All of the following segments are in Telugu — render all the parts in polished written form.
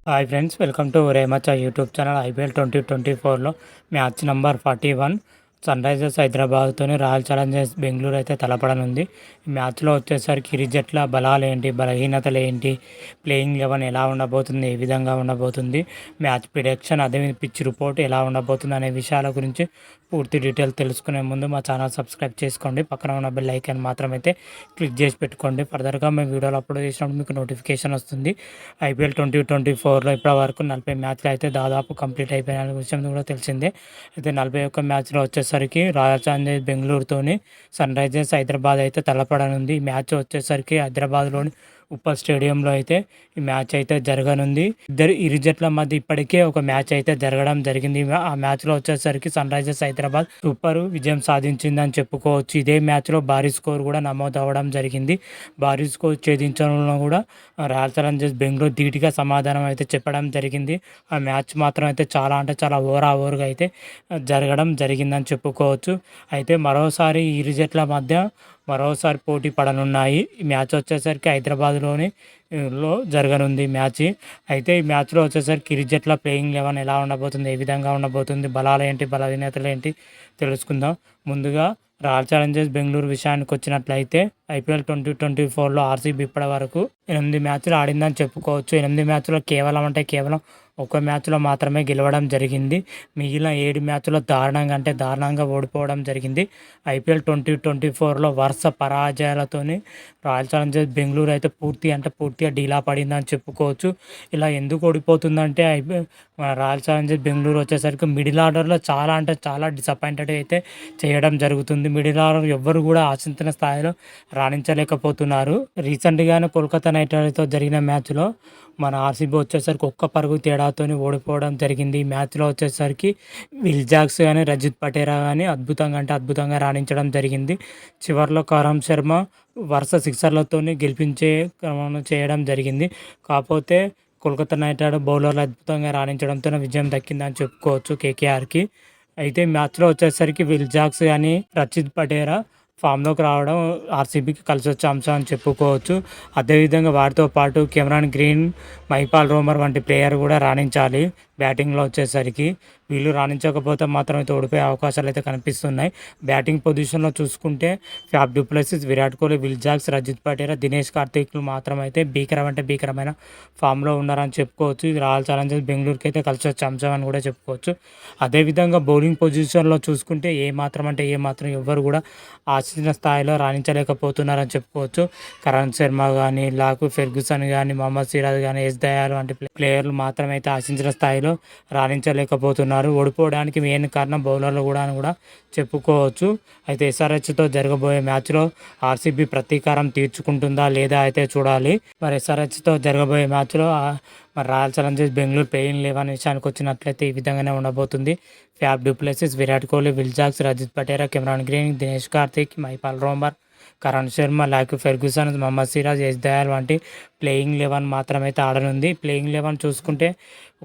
హాయ్ ఫ్రెండ్స్, వెల్కమ్ టు రేమచా యూట్యూబ్ ఛానల్. ఐపీఎల్ 2024లో మ్యాచ్ నంబర్ 41 సన్ రైజర్స్ హైదరాబాద్తోని రాయల్ ఛాలెంజర్స్ బెంగళూరు అయితే తలపడనుంది. ఈ మ్యాచ్లో వచ్చేసరికి ఇరు జట్ల బలాలు ఏంటి, బలహీనతలు ఏంటి, ప్లేయింగ్ 11 ఎలా ఉండబోతుంది, ఏ విధంగా ఉండబోతుంది, మ్యాచ్ ప్రిడిక్షన్, అదే పిచ్ రిపోర్ట్ ఎలా ఉండబోతుంది అనే విషయాల గురించి పూర్తి డీటెయిల్ తెలుసుకునే ముందు మా ఛానల్ సబ్స్క్రైబ్ చేసుకోండి. పక్కన ఉన్న బెల్ ఐకాన్ మాత్రం అయితే క్లిక్ చేసి పెట్టుకోండి. ఫర్దర్గా మేము వీడియోలు అప్లోడ్ చేసినప్పుడు మీకు నోటిఫికేషన్ వస్తుంది. ఐపీఎల్ 2024లో ఇప్పటి వరకు 40 మ్యాచ్లు అయితే దాదాపు కంప్లీట్ అయిపోయిన విషయం కూడా తెలిసిందే. అయితే 41 మ్యాచ్లో వచ్చేసరికి రాయల్ ఛాలెంజర్స్ బెంగళూరుతోని సన్ రైజర్స్ హైదరాబాద్ అయితే తలపడనుంది. ఈ మ్యాచ్ వచ్చేసరికి హైదరాబాద్లోని ఉప్పల్ స్టేడియంలో అయితే ఈ మ్యాచ్ అయితే జరగనుంది. ఇరు జట్ల మధ్య ఇప్పటికే ఒక మ్యాచ్ అయితే జరగడం జరిగింది. ఆ మ్యాచ్లో వచ్చేసరికి సన్ రైజర్స్ హైదరాబాద్ సూపర్ విజయం సాధించిందని చెప్పుకోవచ్చు. ఇదే మ్యాచ్లో భారీ స్కోర్ కూడా నమోదు అవ్వడం జరిగింది. భారీ స్కోర్ ఛేదించడంలో కూడా రాయల్ ఛాలెంజర్స్ బెంగళూరు ధీటుగా సమాధానం అయితే చెప్పడం జరిగింది. ఆ మ్యాచ్ మాత్రం అయితే చాలా ఓవర్గా అయితే జరగడం జరిగిందని చెప్పుకోవచ్చు. అయితే మరోసారి ఇరు జట్ల మధ్య మరోసారి పోటీ పడనున్నాయి. ఈ మ్యాచ్ వచ్చేసరికి హైదరాబాద్లోని జరగనుంది మ్యాచ్. అయితే ఈ మ్యాచ్లో వచ్చేసరికి ఇరు జట్ల ప్లేయింగ్ 11 ఎలా ఉండబోతుంది, ఏ విధంగా ఉండబోతుంది, బలాలు ఏంటి, బలహీనతలు ఏంటి తెలుసుకుందాం. ముందుగా రాయల్ ఛాలెంజర్స్ బెంగళూరు విషయానికి వచ్చినట్లయితే ఐపీఎల్ 2024లో ఆర్సీబీ ఇప్పటి వరకు 8 మ్యాచ్లు ఆడిందని చెప్పుకోవచ్చు. 8 మ్యాచ్లో కేవలం ఒక మ్యాచ్లో మాత్రమే గెలవడం జరిగింది. మిగిలిన 7 మ్యాచ్లో దారుణంగా ఓడిపోవడం జరిగింది. ఐపీఎల్ 2024లో వరుస పరాజయాలతోని రాయల్ ఛాలెంజర్స్ బెంగళూరు అయితే పూర్తిగా డీలా పడిందని చెప్పుకోవచ్చు. ఇలా ఎందుకు ఓడిపోతుందంటే రాయల్ ఛాలెంజర్స్ బెంగళూరు వచ్చేసరికి మిడిల్ ఆర్డర్లో చాలా డిసప్పాయింటెడ్ అయితే చేయడం జరుగుతుంది. మిడిల్ ఆర్డర్ ఎవ్వరు కూడా ఆశించిన స్థాయిలో రాణించలేకపోతున్నారు. రీసెంట్గానే కోల్కతా నైట్ రైడర్స్తో జరిగిన మ్యాచ్లో మన ఆర్సీబీ వచ్చేసరికి ఒక్క పరుగు తేడాతోని ఓడిపోవడం జరిగింది. ఈ మ్యాచ్లో వచ్చేసరికి విల్ జాక్స్ కానీ రజిత్ పటేరా కానీ అద్భుతంగా రాణించడం జరిగింది. చివరిలో కరణ్ శర్మ వరుస సిక్సర్లతోని గెలిపించే క్రమం చేయడం జరిగింది. కాకపోతే కోల్కతా నైట్ రైడర్ బౌలర్లు అద్భుతంగా రాణించడంతో విజయం దక్కిందని చెప్పుకోవచ్చు కేకేఆర్కి. అయితే మ్యాచ్లో వచ్చేసరికి విల్ జాక్స్ కానీ రచిత్ పటేరా ఫామ్లోకి రావడం ఆర్సీబీకి కలిసి వచ్చే అంశం అని చెప్పుకోవచ్చు. అదేవిధంగా వారితో పాటు కెమెరాన్ గ్రీన్, మైపాల్ రోమర్ వంటి ప్లేయర్ కూడా రాణించాలి. బ్యాటింగ్లో వచ్చేసరికి వీళ్ళు రాణించకపోతే మాత్రం అయితే ఓడిపోయే అవకాశాలు అయితే కనిపిస్తున్నాయి. బ్యాటింగ్ పొజిషన్లో చూసుకుంటే Faf du Plessis, Virat Kohli, Will Jacks, Rajat Patidar, Dinesh కార్తీక్లు మాత్రం అయితే భీకరమైన ఫామ్లో ఉన్నారని చెప్పుకోవచ్చు. ఇది రాయల్ ఛాలెంజర్స్ బెంగళూరుకి అయితే కలిసి వచ్చే అంశం అని కూడా చెప్పుకోవచ్చు. అదేవిధంగా బౌలింగ్ పొజిషన్లో చూసుకుంటే ఏ మాత్రం ఎవ్వరు కూడా ఆశించిన స్థాయిలో రాణించలేకపోతున్నారని చెప్పుకోవచ్చు. కరణ్ శర్మ కానీ, లాకు ఫెర్గుసన్ కానీ, మొహమ్మద్ సిరాజ్ కానీ, ఎస్ దయాల్ వంటి ప్లేయర్లు మాత్రం అయితే ఆశించిన స్థాయిలో రాణించలేకపోతున్నారు. ఓడిపోవడానికి మెయిన్ కారణం బౌలర్లు కూడా చెప్పుకోవచ్చు. అయితే ఎస్ఆర్హెచ్తో జరగబోయే మ్యాచ్లో ఆర్సీబీ ప్రతీకారం తీర్చుకుంటుందా లేదా అయితే చూడాలి. మరి ఎస్ఆర్హెచ్తో జరగబోయే మ్యాచ్లో మరి రాయల్ ఛాలెంజర్స్ బెంగళూరు ప్లేయింగ్ 11 విషయానికి వచ్చినట్లయితే ఈ విధంగానే ఉండబోతుంది. Faf du Plessis, Virat Kohli, Will Jacks, Rajat Patidar, Cameron Green, Dinesh Karthik, Mahipal Lomror, Karan Sharma, Lockie Ferguson, Mohammed Siraj, S Dayal వంటి ప్లేయింగ్ 11 మాత్రమైతే ఆడనుంది. ప్లేయింగ్ 11 చూసుకుంటే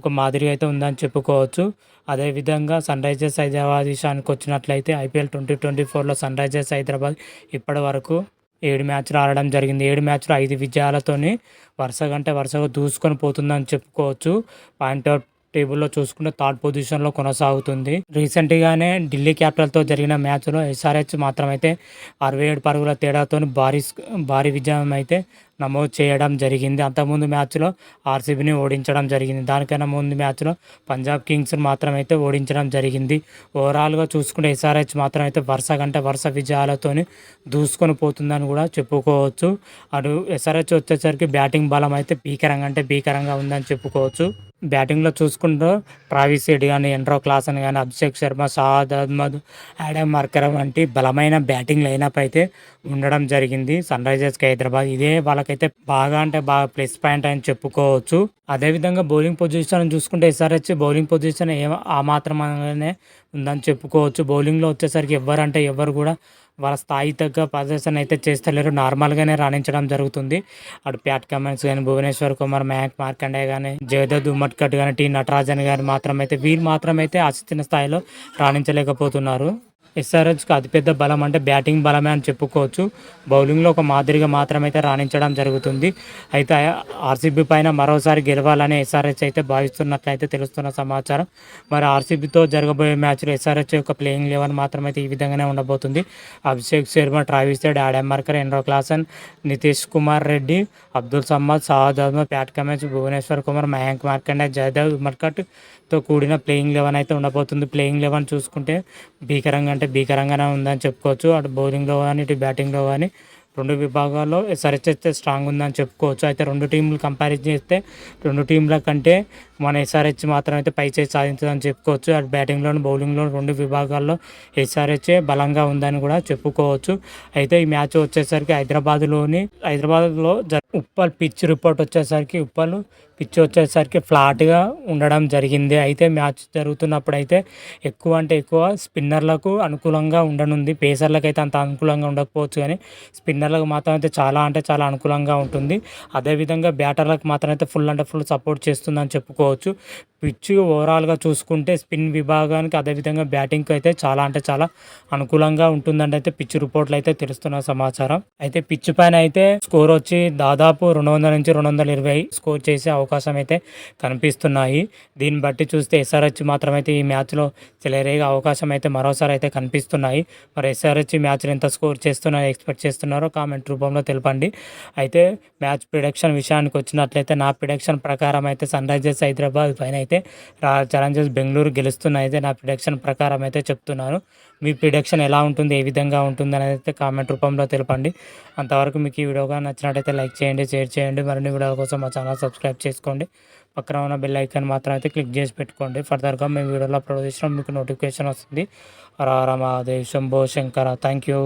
ఒక మాదిరిగా అయితే ఉందని చెప్పుకోవచ్చు. అదేవిధంగా సన్ రైజర్స్ హైదరాబాద్ విషయానికి వచ్చినట్లయితే ఐపీఎల్ 2024లో సన్ రైజర్స్ హైదరాబాద్ ఇప్పటి వరకు 7 మ్యాచ్లు ఆడడం జరిగింది. 7 మ్యాచ్లు 5 విజయాలతోని వరుసగా దూసుకొని పోతుందని చెప్పుకోవచ్చు. పాయింట్ అవుట్ టేబుల్లో చూసుకుంటే థర్డ్ పొజిషన్లో కొనసాగుతుంది. రీసెంట్గానే ఢిల్లీ క్యాపిటల్తో జరిగిన మ్యాచ్లో ఎస్ఆర్హెచ్ మాత్రమైతే 67 పరుగుల తేడాతో భారీ విజయం అయితే నమోదు చేయడం జరిగింది. అంతకుముందు మ్యాచ్లో ఆర్సీబీని ఓడించడం జరిగింది. దానికన్నా ముందు మ్యాచ్లో పంజాబ్ కింగ్స్ని మాత్రమైతే ఓడించడం జరిగింది. ఓవరాల్గా చూసుకుంటే ఎస్ఆర్హెచ్ మాత్రం అయితే వరుస విజయాలతోని దూసుకొని పోతుందని కూడా చెప్పుకోవచ్చు. అటు ఎస్ఆర్హెచ్ వచ్చేసరికి బ్యాటింగ్ బలం అయితే భీకరంగా ఉందని చెప్పుకోవచ్చు. బ్యాటింగ్లో చూసుకుంటూ ట్రావిస్ హెడ్ కానీ, ఎండ్రో క్లాసన్ కానీ, అభిషేక్ శర్మ, షాద్ అహ్మద్, ఆడమ్ మార్కర్ వంటి బలమైన బ్యాటింగ్ లైనప్ అయితే ఉండడం జరిగింది సన్ రైజర్స్కి హైదరాబాద్. ఇదే వాళ్ళకైతే బాగా ప్లస్ పాయింట్ అని చెప్పుకోవచ్చు. అదేవిధంగా బౌలింగ్ పొజిషన్ చూసుకుంటే ఎస్ఆర్హెచ్ బౌలింగ్ పొజిషన్ ఆ మాత్రమే ఉందని చెప్పుకోవచ్చు. బౌలింగ్లో వచ్చేసరికి ఎవరు కూడా వాళ్ళ స్థాయి తగ్గ ప్రదర్శన అయితే చేస్తలేరు. నార్మల్గానే రాణించడం జరుగుతుంది. అటు ప్యాట్ కమిన్స్ కానీ, భువనేశ్వర్ కుమార్, మయాంక్ మార్కండే కానీ, జయదత్ ఉమ్మట్కట్ కానీ, టీ నటరాజన్ గారు వీళ్ళు మాత్రమైతే ఆశించిన స్థాయిలో రాణించలేకపోతున్నారు. ఎస్ఆర్హెచ్కి అతిపెద్ద బలం అంటే బ్యాటింగ్ బలమే అని చెప్పుకోవచ్చు. బౌలింగ్లో ఒక మాదిరిగా మాత్రమైతే రాణించడం జరుగుతుంది. అయితే ఆర్సీబీ పైన మరోసారి గెలవాలని ఎస్ఆర్హెచ్ అయితే భావిస్తున్నట్లయితే తెలుస్తున్న సమాచారం. మరి ఆర్సీబీతో జరగబోయే మ్యాచ్లో ఎస్ఆర్హెచ్ యొక్క ప్లేయింగ్ 11 మాత్రమైతే ఈ విధంగానే ఉండబోతుంది. Abhishek Sharma, Travis Head, Aiden Markram, Heinrich Klaasen, Nitish Kumar Reddy, Abdul Samad, షాహద్ అహ్మద్, ప్యాట్ కమిన్స్, భువనేశ్వర్ కుమార్, మయాంక్ మార్కండే, జయదేవ్ ఉమర్కట్తో కూడిన ప్లేయింగ్ 11 అయితే ఉండబోతుంది. ప్లేయింగ్ 11 చూసుకుంటే భీకరంగానే ఉందని చెప్పుకోవచ్చు. అటు బౌలింగ్లో కానీ ఇటు బ్యాటింగ్లో కానీ రెండు విభాగాల్లో ఎస్ఆర్హెచ్ అయితే స్ట్రాంగ్ ఉందని చెప్పుకోవచ్చు. అయితే రెండు టీంలు కంపారిజన్ చేస్తే రెండు టీంల కంటే మన ఎస్ఆర్హెచ్ మాత్రం అయితే పై చేసి సాధించదని చెప్పుకోవచ్చు. అటు బ్యాటింగ్లోను బౌలింగ్లో రెండు విభాగాల్లో ఎస్ఆర్హెచ్ బలంగా ఉందని కూడా చెప్పుకోవచ్చు. అయితే ఈ మ్యాచ్ వచ్చేసరికి హైదరాబాద్లో ఉప్పల్ పిచ్ రిపోర్ట్ వచ్చేసరికి పిచ్ వచ్చేసరికి ఫ్లాట్గా ఉండడం జరిగింది. అయితే మ్యాచ్ జరుగుతున్నప్పుడు అయితే ఎక్కువ స్పిన్నర్లకు అనుకూలంగా ఉండనుంది. పేసర్లకు అయితే అంత అనుకూలంగా ఉండకపోవచ్చు, కానీ స్పిన్నర్లకు మాత్రం అయితే చాలా అనుకూలంగా ఉంటుంది. అదేవిధంగా బ్యాటర్లకు మాత్రం అయితే ఫుల్ సపోర్ట్ చేస్తుందని చెప్పుకోవచ్చు. పిచ్ ఓవరాల్గా చూసుకుంటే స్పిన్ విభాగానికి అదేవిధంగా బ్యాటింగ్కి అయితే చాలా అనుకూలంగా ఉంటుందంటే అయితే పిచ్ రిపోర్ట్లు అయితే తెలుస్తున్న సమాచారం. అయితే పిచ్ పైన అయితే స్కోర్ వచ్చి దాదాపు 200 నుంచి 220 స్కోర్ చేసే అవకాశం అయితే కనిపిస్తున్నాయి. దీన్ని బట్టి చూస్తే ఎస్ఆర్హెచ్ మాత్రమైతే ఈ మ్యాచ్లో చెలరేగే అవకాశం అయితే మరోసారి అయితే కనిపిస్తున్నాయి. మరి ఎస్ఆర్హెచ్ ఈ మ్యాచ్లో ఎంత స్కోర్ ఎక్స్పెక్ట్ చేస్తున్నారో కామెంట్ రూపంలో తెలపండి. అయితే మ్యాచ్ ప్రిడిక్షన్ విషయానికి వచ్చినట్లయితే నా ప్రిడిక్షన్ ప్రకారం అయితే సన్ రైజర్స్ హైదరాబాద్ పైన అయితే రాయల్ ఛాలెంజర్స్ బెంగళూరు గెలుస్తున్నాయి. అయితే నా ప్రిడిక్షన్ ప్రకారం అయితే చెప్తున్నాను. మీ ప్రిడిక్షన్ ఎలా ఉంటుంది, ఏ విధంగా ఉంటుంది అనేది అయితే కామెంట్ రూపంలో తెలపండి. అంతవరకు మీకు ఈ వీడియోగా నచ్చినట్టయితే లైక్ చేయండి, షేర్ చేయండి. మరిన్ని వీడియోల కోసం మా ఛానల్ సబ్స్క్రైబ్ చేసుకోండి. పక్కన ఉన్న బెల్ ఐకాన్ మాత్రం అయితే క్లిక్ చేసి పెట్టుకోండి. ఫర్దర్గా మేము వీడియోలో అప్లోడ్ చేసినా మీకు నోటిఫికేషన్ వస్తుంది. హర హర మహాదేవ్, శంభో శంకర. Thank you.